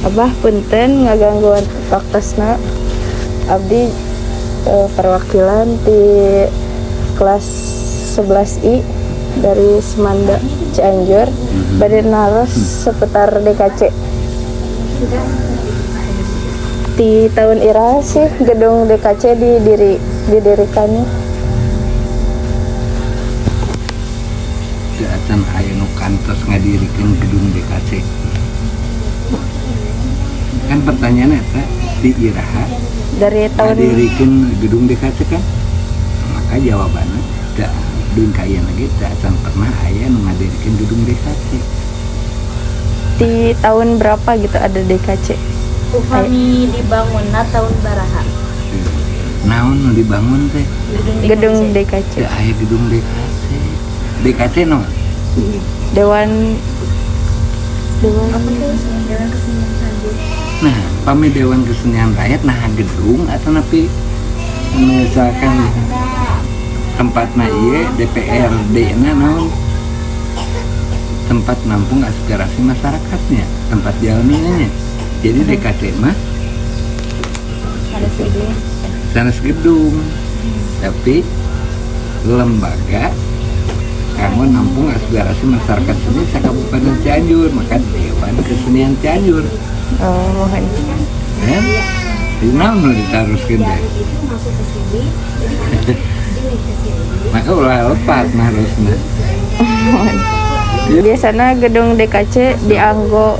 Abah punten ngagangguan waktosna. Abdi perwakilan di kelas 11I dari Semanda Cianjur. Bade naros seputar DKC. Di tahun ira sih gedung DKC didirikannya. Acan aya nu kantos ngadirikeun gedung DKC. Kan pertanyaannya eta di iraha Dari tahun ngadirikeun gedung DKC kan? Maka jawabannya da deung ka ieu lagi da acan pernah aya nu ngadirikeun gedung DKC. di tahun berapa gitu ada DKC? Upami dibangunna tahun baraha. Naon nu dibangun teh? Gedung DKC. Da aya gedung DKC. DKC naon? Dewan Apa tuh? Dewan Kesenian Cianjur. Nah, pami Dewan Kesenian Rakyat nah gedung atau napi misalkan tempatna ieu DPRD-na naon? Tempat nampung aspirasi masyarakatnya, tempat jalaninya. Jadi DKC mah Ada gedung. sanes gedung, tapi lembaga kanggo nampung aspirasi masyarakat seni sa Kabupaten Cianjur, maka Dewan Kesenian Cianjur. oh mohon. Ya, di naon nu ditaruskeun teh. Maka ulah lepat harusna. Biasanya gedung DKC dianggo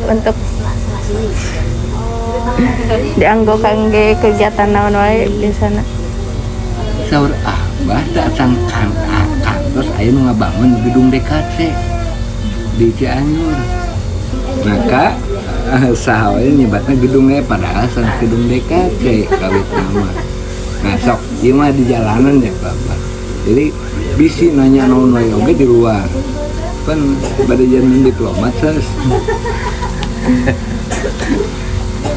kangge kegiatan naon wae biasana. Saur Abah da acan kantos aya nu ngabangun gedung DKC di Cianjur. Maka saha we nyebatna gedungnya padahal san gedung DKC kawit nama. Nah sok ieu mah di jalanan ya Bapak. Jadi bisi nanya naon wae oge di luar. Kan bade jalan diplomat ses.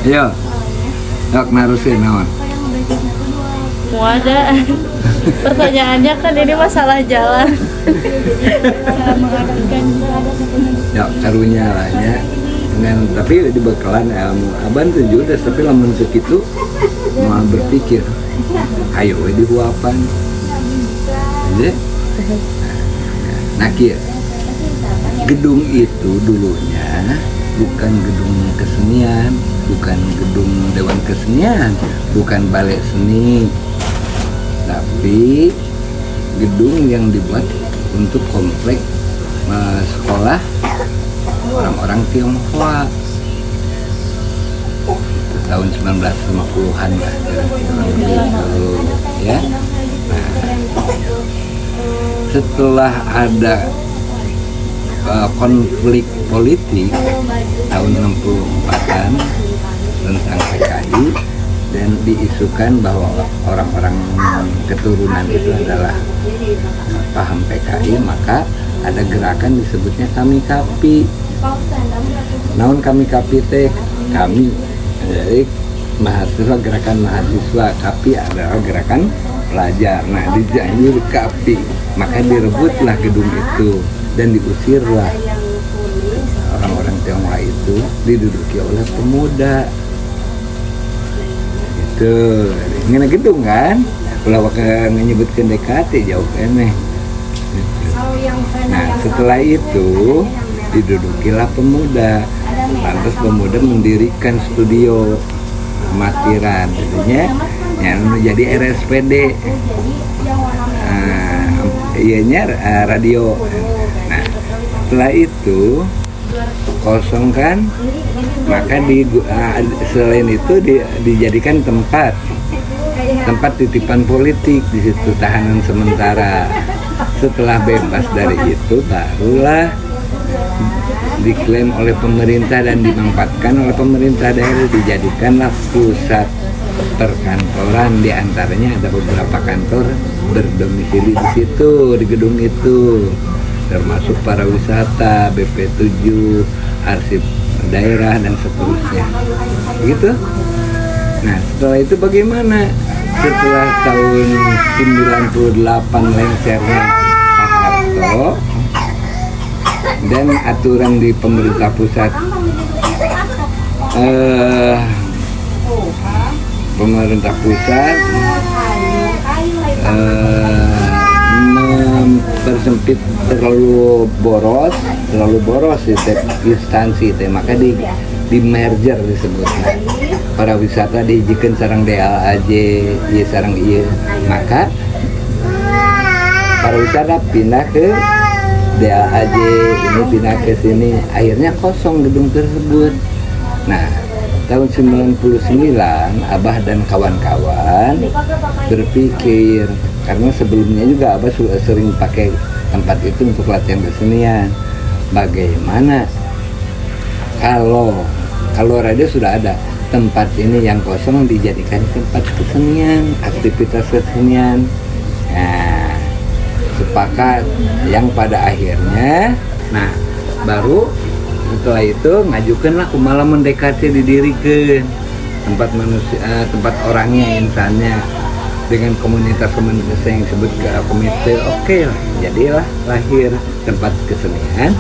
Yo. Yok narusin naon? Mau ada. Pertanyaannya kan ini masalah jalan. Cara mengarahkan Ya karunya lah ya. Dengan tapi di bekalan ilmu aban tuh juga tapi lamun segitu mau berpikir ayo we dihuapan. Jadi nah kieu gedung itu dulunya bukan gedung kesenian, bukan gedung Dewan Kesenian, bukan balai seni, tapi gedung yang dibuat untuk komplek sekolah orang-orang Tionghoa. Itu tahun 1950-an lah, gitu, ya. Nah, setelah ada konflik politik tahun 64-an tentang PKI dan diisukan bahwa orang-orang keturunan itu adalah paham PKI, maka ada gerakan disebutnya Kami Kapi. Naon Kami Kapi teh? Kami jadi mahasiswa, gerakan mahasiswa, Kapi adalah gerakan pelajar. Nah di Cianjur Kapi, maka direbutlah gedung itu dan diusirlah orang-orang Tionghoa itu, diduduki oleh pemuda. Itu ngena gedung kan, ulah menyebutkan DKT jauh eneh. Nah setelah itu didudukilah pemuda, lantas pemuda mendirikan studio amatiran, jadinya yang menjadi RSPD, ianya radio. Nah setelah itu kosongkan, maka selain itu dijadikan tempat titipan politik di situ, tahanan sementara. Setelah bebas dari itu barulah diklaim oleh pemerintah dan dimanfaatkan oleh pemerintah daerah, dijadikanlah pusat perkantoran. Di antaranya ada beberapa kantor berdomisili di situ, di gedung itu, termasuk para wisata, BP7, arsip daerah dan seterusnya. Gitu. Nah, setelah itu bagaimana? Setelah tahun 98 lengsernya Pak Harto dan aturan di pemerintah pusat eh, pemerintah pusat mempersempit terlalu boros di instansi teh, maka di merger disebutnya para wisata dijikan sarang DLAJ ieu sarang ieu, maka para wisata pindah ke DLAJ, ini pindah ke sini, akhirnya kosong gedung tersebut. Nah, tahun 99 Abah dan kawan-kawan berpikir, karena sebelumnya juga Abah sudah sering pakai tempat itu untuk latihan kesenian, bagaimana kalau radio sudah ada tempat ini yang kosong dijadikan tempat kesenian, aktivitas kesenian. Nah, sepakat yang pada akhirnya, nah baru setelah itu ngajukanlah kumaha mendekati didirikan tempat manusia, tempat orangnya, insannya, dengan komunitas yang disebut ke komite. Oke lah, jadilah lahir tempat kesenian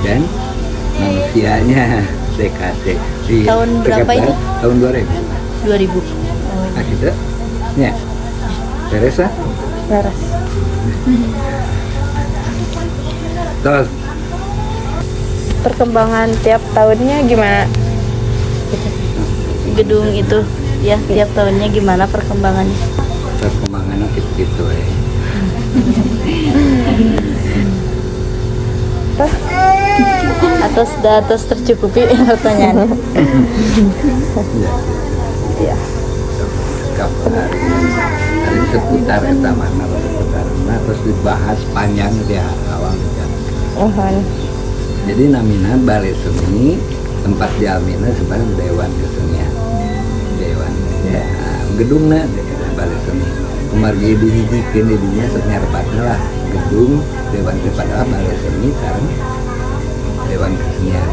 dan manusianya DKT di Tahun berapa itu? Tahun 2000. 2000. Nah gitu ya, beres lah. Beres. Terus Perkembangan tiap tahunnya gimana? Gedung itu ya tiap tahunnya gimana perkembangannya? perkembangannya gitu ya. Atas tercukupi pertanyaan. Iya. Kapan hari seputar eta mana seputar terus dibahas panjang di awal kan. Jadi namina Balai Seni, tempat dialmina sebenarnya Dewan Kesenian. Dewan ya, gedungna Balai Seni. Kumargi dihijikeun di dinya senyarebatna lah gedung Dewan, padahal Balai Seni sekarang Dewan Kesenian.